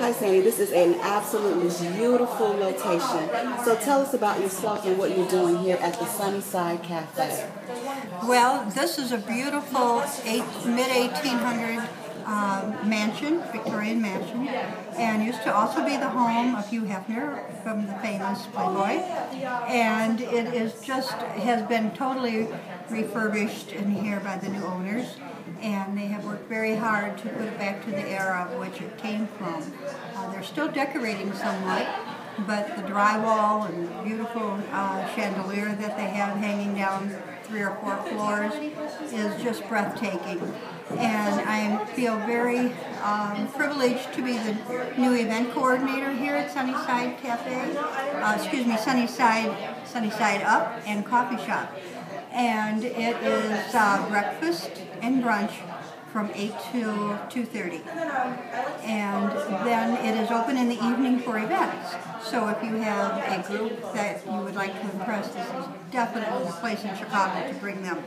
Hi Sandy, this is an absolutely beautiful location. So tell us about yourself and what you're doing here at the Sunnyside Cafe. Well, this is a beautiful mid-1800 mansion, Victorian mansion, and used to also be the home of Hugh Hefner from the famous Playboy. And it is has been totally refurbished in here by the new owners, and they have worked very hard to put it back to the era of which it came from. They're still decorating somewhat, but the drywall and the beautiful chandelier that they have hanging down 3 or 4 floors is just breathtaking. And I feel very privileged to be the new event coordinator here at Sunnyside Cafe, Sunnyside Up and Coffee Shop. And it is breakfast and brunch from 8 to 2:30. And then it is open in the evening for events. So if you have a group that you would like to impress, this is definitely the place in Chicago to bring them.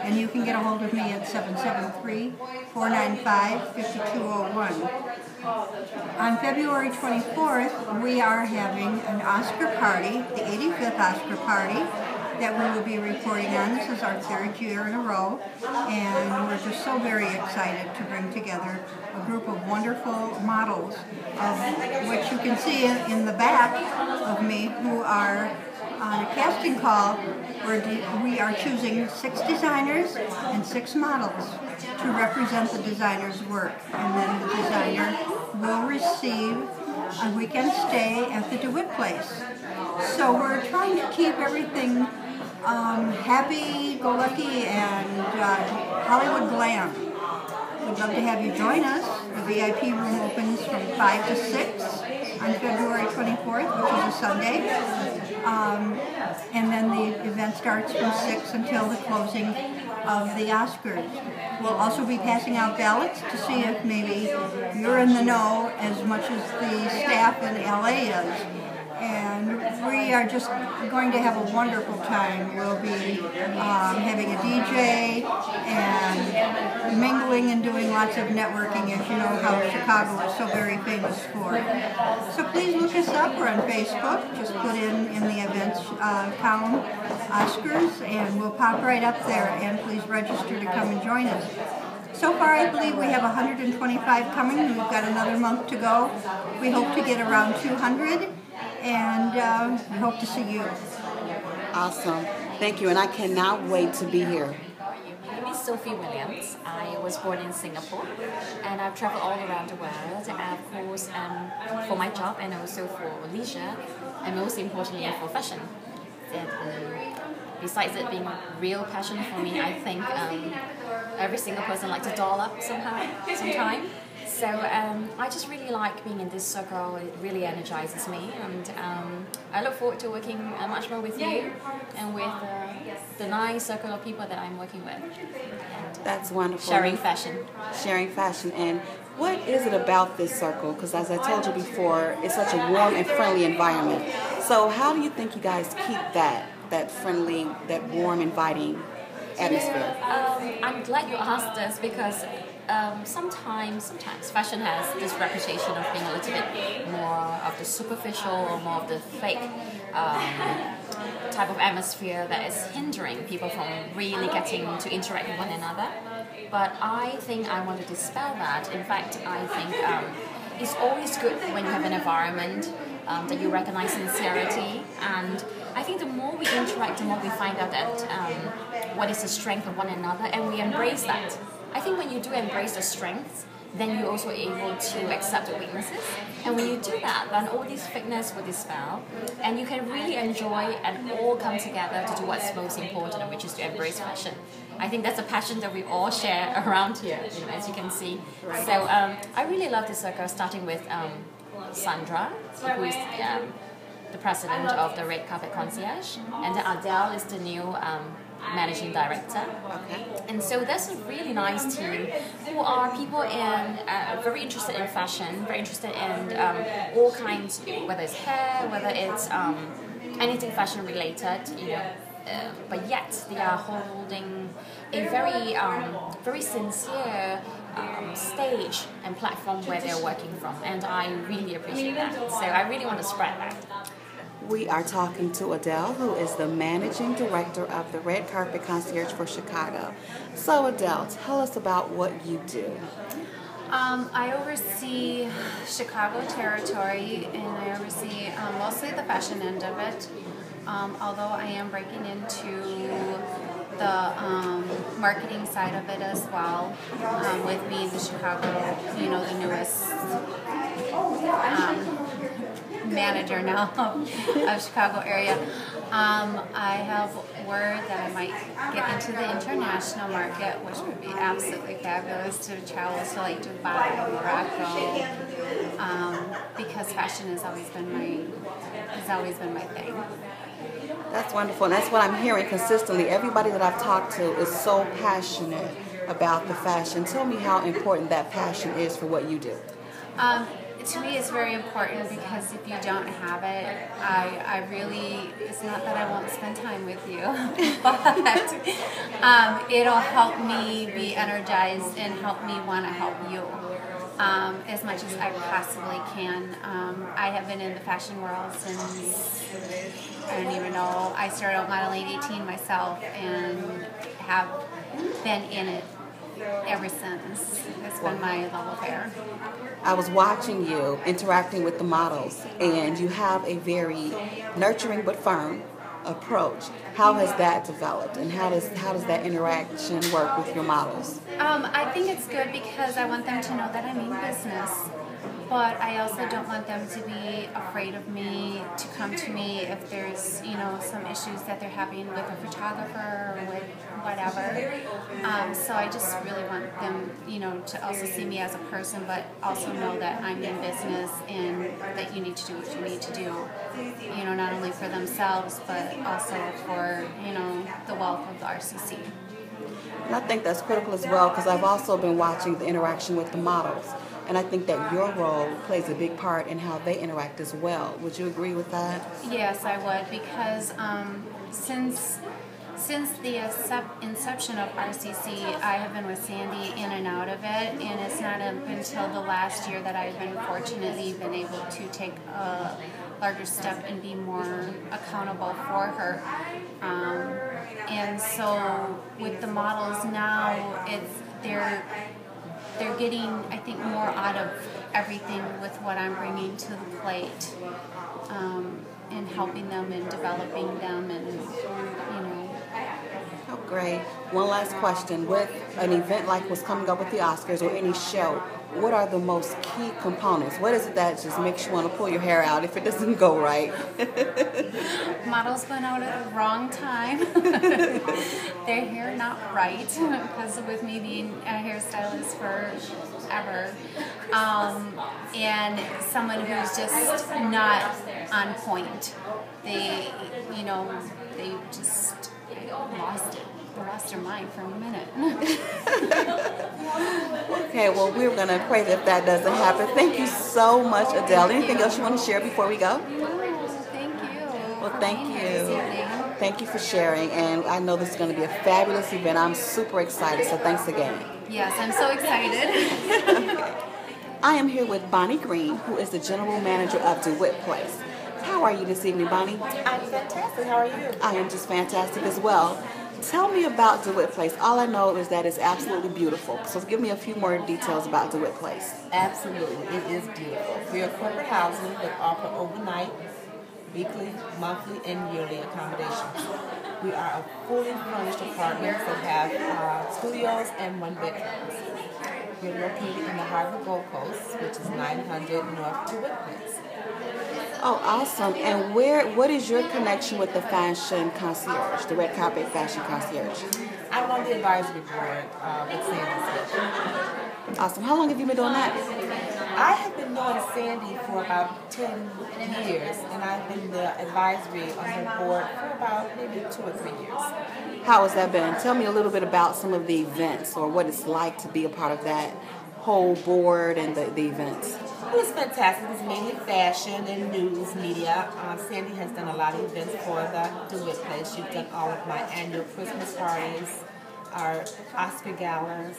And you can get a hold of me at 773-495-5201. On February 24th, we are having an Oscar party, the 85th Oscar party, that we will be reporting on. This is our 3rd year in a row, and we're just so very excited to bring together a group of wonderful models, of which you can see in the back of me, who are on a casting call where we are choosing 6 designers and 6 models to represent the designer's work, and then the designer will receive a weekend stay at the Dewitt place. So we're trying to keep everything happy-go-lucky and Hollywood glam. We'd love to have you join us. The VIP room opens from 5 to 6 on February 24th, which is a Sunday. And then the event starts from 6 until the closing of the Oscars. We'll also be passing out ballots to see if maybe you're in the know as much as the staff in LA is. And we are just going to have a wonderful time. We'll be having a DJ and mingling and doing lots of networking, as you know how Chicago is so very famous for. So please look us up. We're on Facebook. Just put in the events column Oscars, and we'll pop right up there. And please register to come and join us. So far, I believe we have 125 coming. We've got another month to go. We hope to get around 200. And we hope to see you. Awesome. Thank you, and I cannot wait to be here. My name is Sophie Williams. I was born in Singapore, and I've traveled all around the world, of course, for my job and also for leisure, and most importantly for fashion. And, besides it being a real passion for me, I think every single person likes to doll up sometime. So I just really like being in this circle. It really energizes me, and I look forward to working much more with you and with the nice circle of people that I'm working with. And, that's wonderful. Sharing fashion. Sharing fashion. And what is it about this circle? Because as I told you before, it's such a warm and friendly environment. So how do you think you guys keep that friendly, that warm, inviting atmosphere? I'm glad you asked this because sometimes fashion has this reputation of being a little bit more of the superficial or more of the fake type of atmosphere that is hindering people from really getting to interact with one another. But I think I want to dispel that. In fact, I think it's always good when you have an environment that you recognize sincerity, and I think the more we interact, the more we find out that what is the strength of one another, and we embrace that. I think when you do embrace the strengths, then you're also able to accept the weaknesses. And when you do that, then all this fakeness will dispel, and you can really enjoy and all come together to do what's most important, which is to embrace fashion. I think that's a passion that we all share around here, as you can see. So I really love this circle, starting with Sandra, who is the president of the Red Carpet Concierge, and then Adele is the new managing director. Okay. And so there's a really nice team who are people very interested in fashion, very interested in all kinds, whether it's hair, whether it's anything fashion related, but yet they are holding a very sincere stage and platform where they're working from, and I really appreciate that. So I really want to spread that. We are talking to Adele, who is the managing director of the Red Carpet Concierge for Chicago. So Adele, tell us about what you do. I oversee Chicago territory, and I oversee mostly the fashion end of it, although I am breaking into the marketing side of it as well, with being the Chicago, the newest manager now of Chicago area. I have word that I might get into the international market, which would be absolutely fabulous, to travel to like Dubai, Morocco, because fashion has always been my thing. That's wonderful, and that's what I'm hearing consistently. Everybody that I've talked to is so passionate about the fashion. Tell me how important that passion is for what you do. To me, it's very important, because if you don't have it, I really, it's not that I won't spend time with you, but it'll help me be energized and help me want to help you as much as I possibly can. I have been in the fashion world since, I don't even know, I started out modeling at 18 myself and have been in it ever since. It's been my love affair. I was watching you interacting with the models, and you have a very nurturing but firm approach. How has that developed, and how does that interaction work with your models? I think it's good because I want them to know that I mean business, but I also don't want them to be afraid of me, to come to me if there's, some issues that they're having with a photographer or with whatever. So I just really want them, to also see me as a person, but also know that I'm in business and that you need to do what you need to do, not only for themselves, but also for, the wealth of the RCC. And I think that's critical as well, because I've also been watching the interaction with the models. And I think that your role plays a big part in how they interact as well. Would you agree with that? Yes, I would, because since the inception of RCC, I have been with Sandy in and out of it, and it's not up until the last year that I've fortunately been able to take a larger step and be more accountable for her. And so with the models now, they're getting, I think, more out of everything with what I'm bringing to the plate, and helping them and developing them, and Oh, great. One last question. With an event like what's coming up with the Oscars or any show, what are the most key components? What is it that just makes you want to pull your hair out if it doesn't go right? Models went out at the wrong time. Their hair not right, because with me being a hairstylist forever, and someone who's just not on point. They just lost it. They lost their mind for a minute. Okay, well, we're going to pray that doesn't happen. Thank you so much, Adele. Anything else you want to share before we go? No, thank you. Well, thank you. Thank you for sharing, and I know this is going to be a fabulous event. I'm super excited, so thanks again. Yes, I'm so excited. Okay. I am here with Bonnie Greene, who is the general manager of Dewitt Place. How are you this evening, Bonnie? I'm fantastic. How are you? I am just fantastic as well. Tell me about Dewitt Place. All I know is that it's absolutely beautiful. So give me a few more details about Dewitt Place. Absolutely. It is beautiful. We are corporate housing that offer overnight, weekly, monthly, and yearly accommodations. We are a fully furnished apartments that have studios and one-bedrooms. We're located in the heart of the Gold Coast, which is 900 North Dewitt Place. Oh, awesome. And what is your connection with the Fashion Concierge, the Red Carpet Fashion Concierge? I'm on the advisory board with Sandra. Awesome. How long have you been doing that? I have been knowing Sandy for about 10 years, and I've been the advisory on her board for about maybe 2 or 3 years. How has that been? Tell me a little bit about some of the events or what it's like to be a part of that whole board and the events. It was fantastic. It's mainly fashion and news media. Sandy has done a lot of events for the Dewitt Place. She's done all of my annual Christmas parties, our Oscar galas.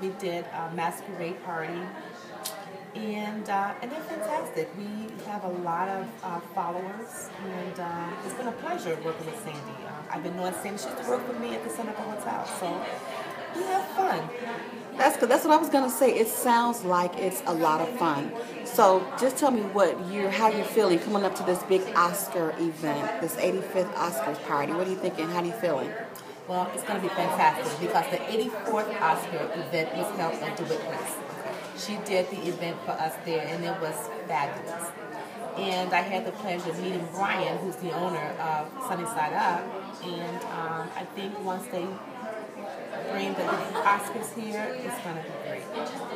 We did a masquerade party. And they're fantastic. We have a lot of followers, and it's been a pleasure working with Sandy. I've been knowing Sandy. She used to work with me at the Seneca Hotel, so we have fun. That's good. That's what I was gonna say. It sounds like it's a lot of fun. So just tell me how you're feeling coming up to this big Oscar event, this 85th Oscars party. What are you thinking? How are you feeling? Well, it's going to be fantastic because the 84th Oscar event was held at Dewitt. She did the event for us there, and it was fabulous. And I had the pleasure of meeting Brian, who's the owner of Sunny Side Up. And I think once they bring the Oscars here, it's going to be great.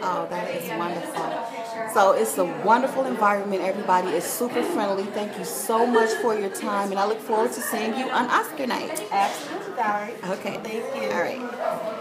Oh, that is wonderful. So it's a wonderful environment. Everybody is super friendly. Thank you so much for your time, and I look forward to seeing you on Oscar night. Absolutely, Valerie. Okay. Thank you. All right.